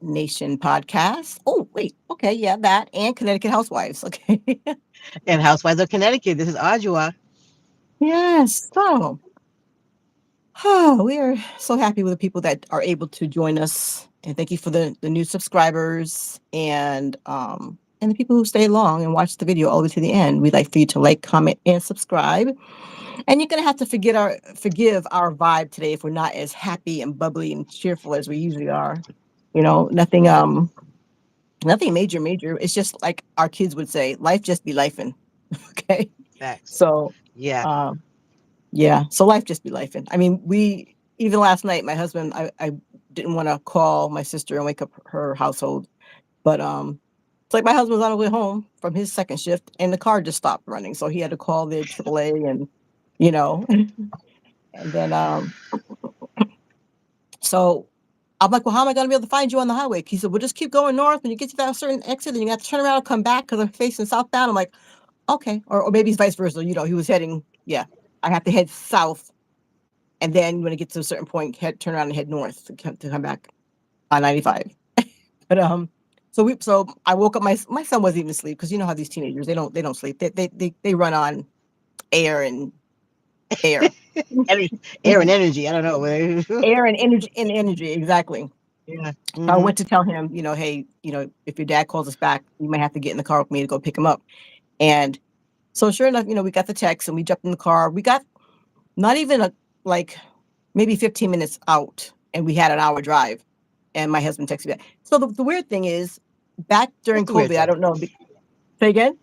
Nation podcast. Oh, wait. Okay. Yeah, that and Connecticut Housewives. Okay. And Housewives of Connecticut. This is Ajua. Yes. So, oh, we are so happy with the people that are able to join us. And thank you for the new subscribers and the people who stay long and watch the video all the way to the end. We'd like for you to like, comment, and subscribe. And you're gonna have to forgive our vibe today if we're not as happy and bubbly and cheerful as we usually are. Nothing major. It's just like our kids would say, life just be lifing. Okay. Facts. So Yeah. um yeah, so life just be lifing. I mean, we even last night, my husband, I didn't want to call my sister and wake up her household. But it's like my husband was on his way home from his second shift and the car just stopped running. So he had to call the AAA and you know, and then so I'm like, well, how am I going to be able to find you on the highway? He said, well, just keep going north. When you get to that certain exit, then you have to turn around and come back because I'm facing southbound. I'm like, okay. Or maybe it's vice versa. He was heading, yeah, I have to head south. And then when it gets to a certain point, turn around and head north to come back on 95. But so I woke up. My son wasn't even asleep because you know how these teenagers they don't sleep. They run on air and air, Air and energy. I don't know. air and energy exactly. Yeah. I Hmm. went to tell him, hey, if your dad calls us back, you might have to get in the car with me to go pick him up. And so sure enough, we got the text and we jumped in the car. We got not even like maybe 15 minutes out and we had an hour drive. And my husband texted me back. So the weird thing is back What's during the weird COVID, I thing? don't know. Say again?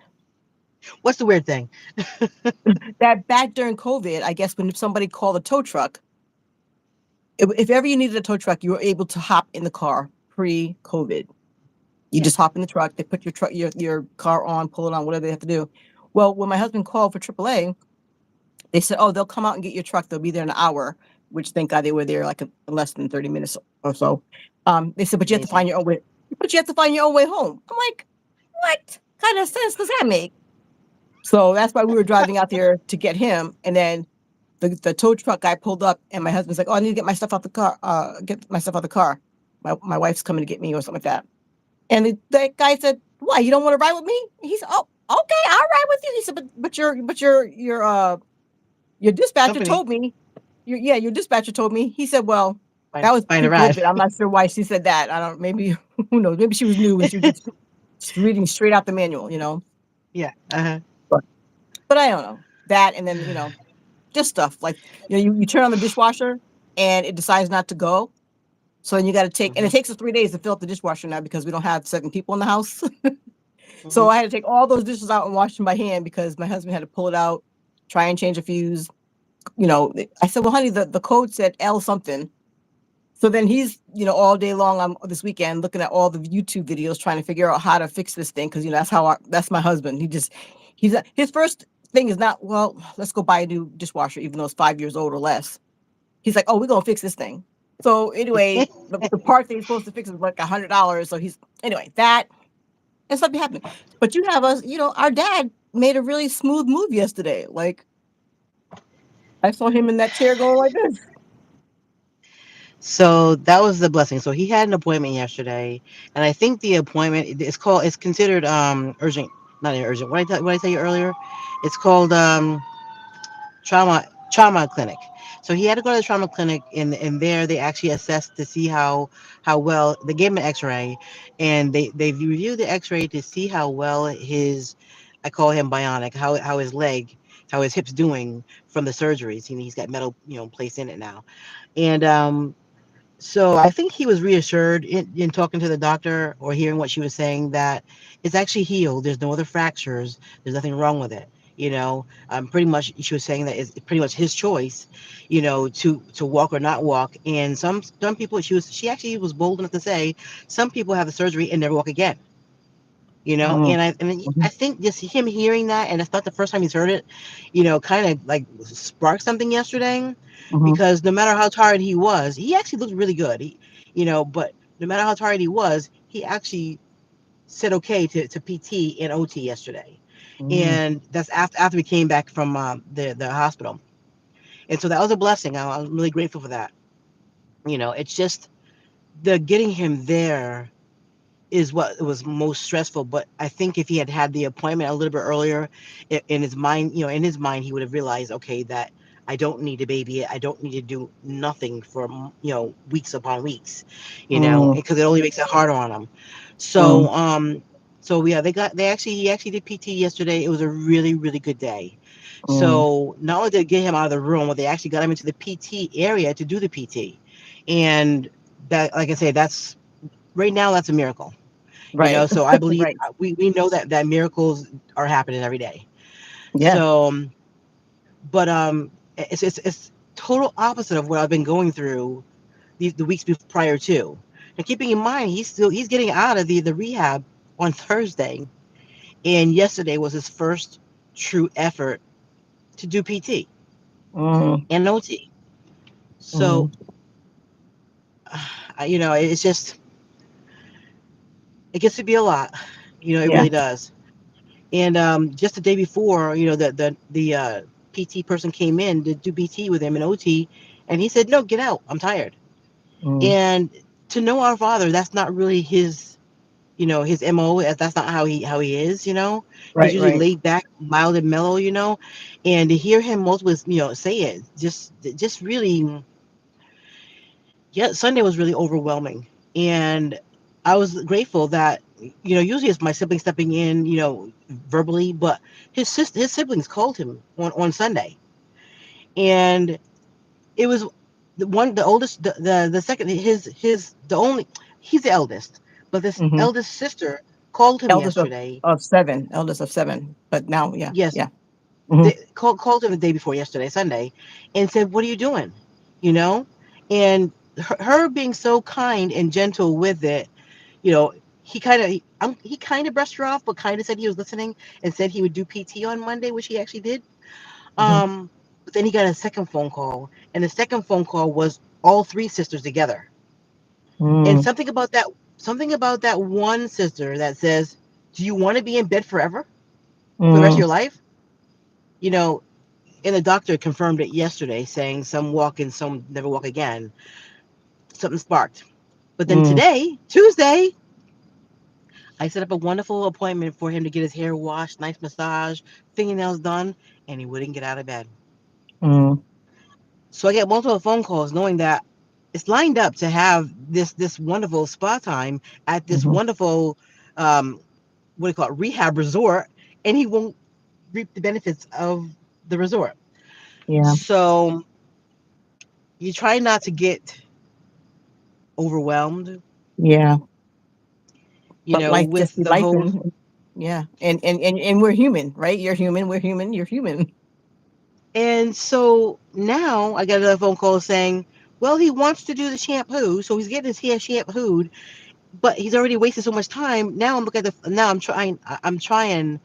What's the weird thing? That back during COVID, I guess when somebody called a tow truck, if ever you needed a tow truck, you were able to hop in the car pre-COVID. You Yeah. just hop in the truck, they put your car on, pull it on, whatever they have to do. Well, when my husband called for AAA, they said, "Oh, they'll come out and get your truck. They'll be there in an hour." Which thank God they were there like less than 30 minutes or so. They said, "But you have to Amazing. find your own way. But you have to find your own way home." I'm like, "What kind of sense does that make?" So that's why we were driving out there to get him, and then the tow truck guy pulled up, and my husband's like, "Oh, I need to get my stuff out the car. Get my stuff out the car. My wife's coming to get me or something like that." And the guy said, "Why, you don't want to ride with me?" He said, "Oh, okay, I'll ride with you." He said, "But your dispatcher Company. told me, your dispatcher told me." He said, "Well, Find that was find a ride. pre-COVID. I'm not sure why she said that. I don't. Maybe who knows? Maybe she was new and she was just reading straight out the manual. Yeah. Uh-huh. But I don't know that. And then just stuff like you turn on the dishwasher and it decides not to go. So then you got to and Hmm. it takes us 3 days to fill up the dishwasher now because we don't have 7 people in the house. So Hmm. I had to take all those dishes out and wash them by hand because my husband had to pull it out, try and change a fuse. I said, well, honey, the code said L something. So then he's, all day long on this weekend looking at all the YouTube videos trying to figure out how to fix this thing because that's my husband. His first thing is not, well, let's go buy a new dishwasher, even though it's 5 years old or less. He's like, oh, we're gonna fix this thing. So anyway, the part that he's supposed to fix is like $100. So anyway that and stuff be happening. But you have us, our dad made a really smooth move yesterday. Like I saw him in that chair going like this. So that was the blessing. So he had an appointment yesterday, and I think the appointment it's considered urgent, not urgent. What I tell you earlier, it's called trauma clinic. So he had to go to the trauma clinic, and there they actually assessed to see how well they gave him an X-ray, and they reviewed the X-ray to see how well his, I call him bionic, how his leg, how his hips doing from the surgeries. He's got metal placed in it now, and so I think he was reassured in talking to the doctor or hearing what she was saying that it's actually healed. There's no other fractures. There's nothing wrong with it. Pretty much she was saying that it's pretty much his choice, to walk or not walk. And some people she actually was bold enough to say some people have the surgery and never walk again. Mhm, And I mhm, think just him hearing that, and it's not the first time he's heard it, kind of like sparked something yesterday, mhm, because no matter how tired he was, he actually looked really good. But no matter how tired he was, he actually said okay to PT and OT yesterday, mhm. and that's after we came back from the hospital, and so that was a blessing. I'm really grateful for that. It's just the getting him there is what was most stressful. But I think if he had had the appointment a little bit earlier, in his mind, in his mind, he would have realized, okay, that I don't need to baby it. I don't need to do nothing for weeks upon weeks, Mm, because it only makes it harder on him. mm, So yeah, he actually did PT yesterday. It was a really really good day. mm. So not only did they get him out of the room, but they actually got him into the PT area to do the PT, and that, like I say, that's right now that's a miracle. Right. So I believe, Right. we know that miracles are happening every day. Yeah. So but it's total opposite of what I've been going through the weeks prior to. And keeping in mind, he's getting out of the rehab on Thursday, and yesterday was his first true effort to do PT Mm, and OT. So mm. it's just, it gets to be a lot. It Yeah. really does. And just the day before, the PT person came in to do BT with him and OT, and he said, "No, get out. I'm tired." Mm. And to know our father, that's not really his mo. That's not how he is. He's Right. usually Right. laid back, mild and mellow. And to hear him multiple, say it, just really, yeah. Sunday was really overwhelming, and I was grateful that, usually it's my sibling stepping in, verbally, but his siblings called him on Sunday, and it was the oldest, the second, the only, he's the eldest, but this Hmm. eldest sister called him Eldest yesterday. of seven. Eldest of seven. But now, yeah. Yes, Yeah. Hmm. they called him the day before yesterday, Sunday, and said, "What are you doing?" You know, and her being so kind and gentle with it, you know, he kind of brushed her off, but kind of said he was listening and said he would do PT on Monday, which he actually did. Hmm. But then he got a second phone call, and the second phone call was all three sisters together, and Mm, something about that one sister that says, "Do you want to be in bed forever for the rest of mm, your life?" You know, and the doctor confirmed it yesterday, saying some walk in, some never walk again. Something sparked. But then mm, today, Tuesday, I set up a wonderful appointment for him to get his hair washed, nice massage, fingernails done, and he wouldn't get out of bed. mm, So I get multiple phone calls knowing that it's lined up to have this wonderful spa time at this mhm. wonderful, um, what do you call it, rehab resort, and he won't reap the benefits of the resort. Yeah. So you try not to get overwhelmed, Yeah. But life with just be the life, whole. and yeah. And we're human, right? You're human. We're human. You're human. And so now I got another phone call saying, well, he wants to do the shampoo, so he's getting his hair shampooed, but he's already wasted so much time. Now I'm looking at the. Now I'm trying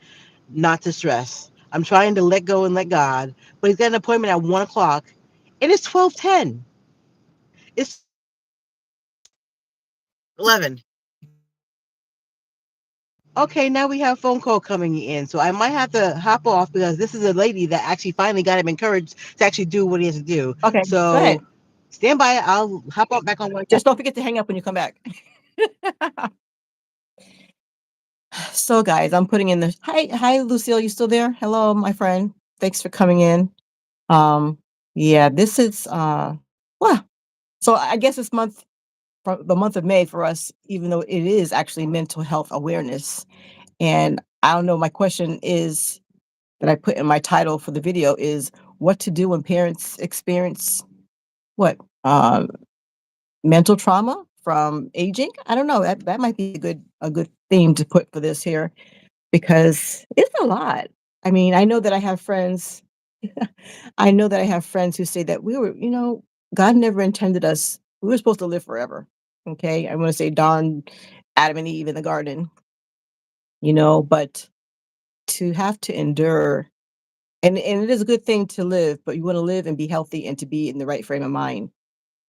not to stress. I'm trying to let go and let God. But he's got an appointment at 1 o'clock, and it's 12:10. It's 11. Okay, now we have a phone call coming in, so I might have to hop off because this is a lady that actually finally got him encouraged to actually do what he has to do. Okay. Go ahead. So stand by. I'll hop off back on 1 o'clock. Just don't forget to hang up when you come back. So, guys, I'm putting in the hi, Lucille. You still there? Hello, my friend. Thanks for coming in. Um, yeah, this is well. So I guess this month, for the month of May for us, even though it is actually mental health awareness. And I don't know. My question is that I put in my title for the video is what to do when parents experience what mental trauma from aging. I don't know. That might be a good theme to put for this here because it's a lot. I mean, I know that I have friends. I know that I have friends who say that God never intended us. We were supposed to live forever. Okay, I want to say darn Adam and Eve in the garden. But to have to endure, and it is a good thing to live, but you want to live and be healthy and to be in the right frame of mind.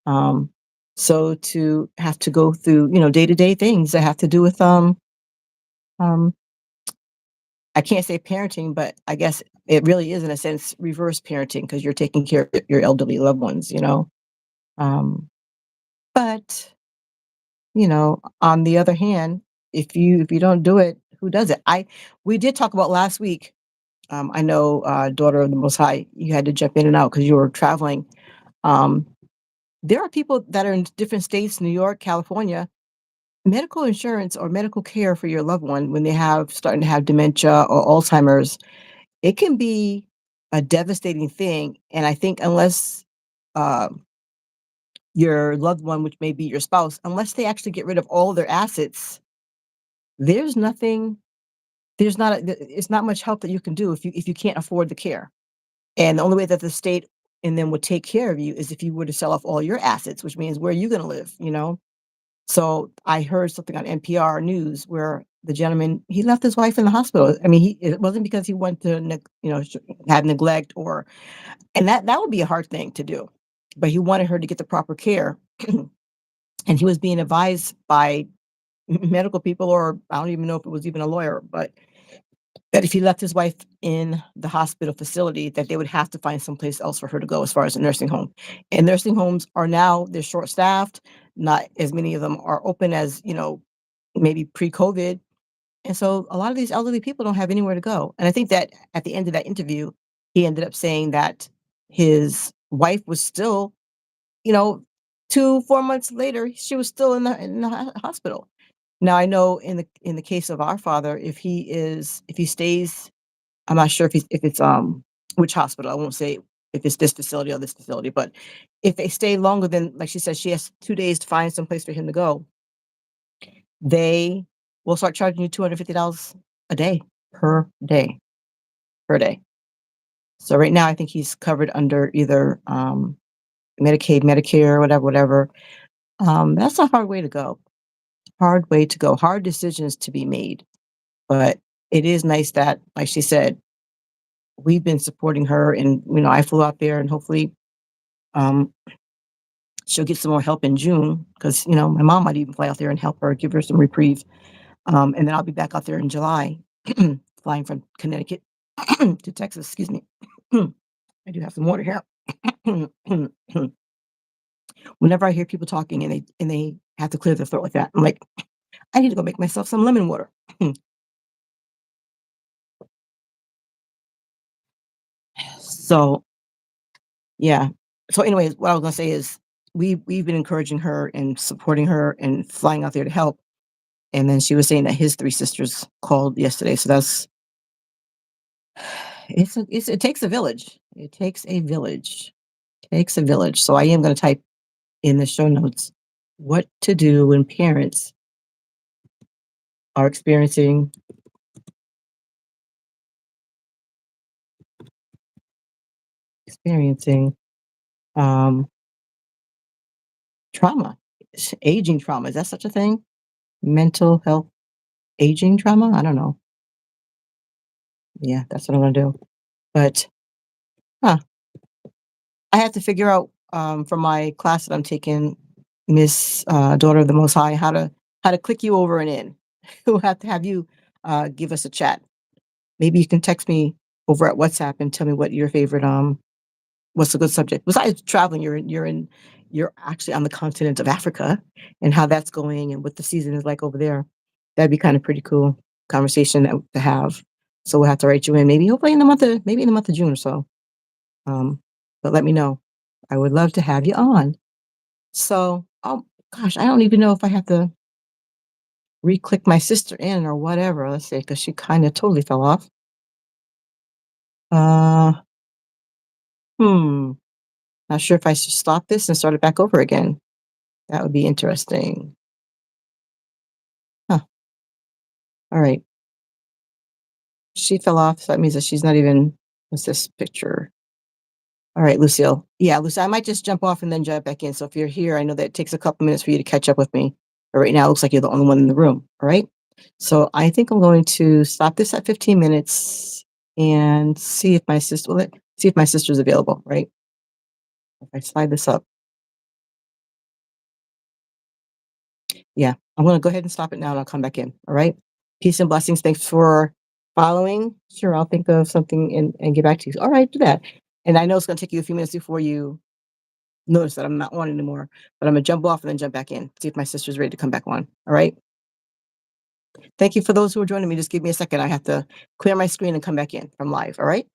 Um, so to have to go through, day-to-day things that have to do with um I can't say parenting, but I guess it really is in a sense reverse parenting because you're taking care of your elderly loved ones. Um, but On the other hand, if you don't do it, who does it? I We did talk about last week. I know, daughter of the Most High, you had to jump in and out because you were traveling. Um, there are people that are in different states, New York, California, medical insurance or medical care for your loved one when they have starting to have dementia or Alzheimer's. It can be a devastating thing, and I think unless your loved one, which may be your spouse, unless they actually get rid of all their assets, there's nothing. There's not. It's not much help that you can do if you can't afford the care. And the only way that the state and then would take care of you is if you were to sell off all your assets, which means where are you going to live? So I heard something on NPR News where the gentleman, he left his wife in the hospital. I mean, it wasn't because he wanted to, have neglect and that would be a hard thing to do, but he wanted her to get the proper care, and he was being advised by medical people, or I don't even know if it was even a lawyer, but that if he left his wife in the hospital facility, that they would have to find someplace else for her to go as far as a nursing home. And nursing homes are now they're short staffed. Not as many of them are open as, maybe pre-COVID. And so a lot of these elderly people don't have anywhere to go. And I think that at the end of that interview, he ended up saying that his wife was still, you know, 2, 4 months later, she was still in the hospital. Now I know in the case of our father, if he stays, I'm not sure if it's which hospital. I won't say if it's this facility or this facility, but if they stay longer than, like she said, she has 2 days to find some place for him to go, they will start charging you $250 a day per day per day. So right now, I think he's covered under either Medicaid, Medicare, whatever. That's a hard way to go. Hard way to go. Hard decisions to be made. But it is nice that, like she said, we've been supporting her, and I flew out there, and hopefully, um, she'll get some more help in June because my mom might even fly out there and help her, give her some reprieve. And then I'll be back out there in July, flying from Connecticut to Texas. Excuse me. I do have some water here. Whenever I hear people talking and they have to clear their throat like that, I'm like, I need to go make myself some lemon water. So yeah. So anyways, what I was gonna say is we've been encouraging her and supporting her and flying out there to help. And then she was saying that his three sisters called yesterday. So that's it takes a village. It takes a village. Takes a village. So I am gonna type in the show notes what to do when parents are experiencing um trauma. Aging trauma. Is that such a thing? Mental health aging trauma? I don't know. Yeah, that's what I'm gonna do. But huh, I have to figure out for my class that I'm taking, Miss Daughter of the Most High, how to click you over and in. We'll have to have you give us a chat. Maybe you can text me over at WhatsApp and tell me what your favorite what's a good subject besides traveling. You're actually on the continent of Africa, and how that's going and what the season is like over there. That'd be kind of pretty cool conversation to have. So we'll have to write you in, maybe hopefully in the month of maybe in the month of June or so. Um, but let me know. I would love to have you on. So, oh gosh, I don't even know if I have to re-click my sister in or whatever. Let's see, because she kind of totally fell off. Uh, hmm. Not sure if I should stop this and start it back over again. That would be interesting. Huh. All right. She fell off, so that means that she's not even. What's this picture? All right, Lucille. Yeah, Lucille, I might just jump off and then jump back in. So if you're here, I know that it takes a couple minutes for you to catch up with me. But right now, it looks like you're the only one in the room. All right. So I think I'm going to stop this at 15 minutes and see if my sister, see if my sister's available. Right. If I slide this up, yeah, I'm going to go ahead and stop it now, and I'll come back in. All right. Peace and blessings. Thanks for following. Sure, I'll think of something and get back to you. All right, do that. And I know it's going to take you a few minutes before you notice that I'm not on anymore, but I'm gonna jump off and then jump back in, see if my sister's ready to come back on. All right. Thank you for those who are joining me. Just give me a second. I have to clear my screen and come back in from live. All right.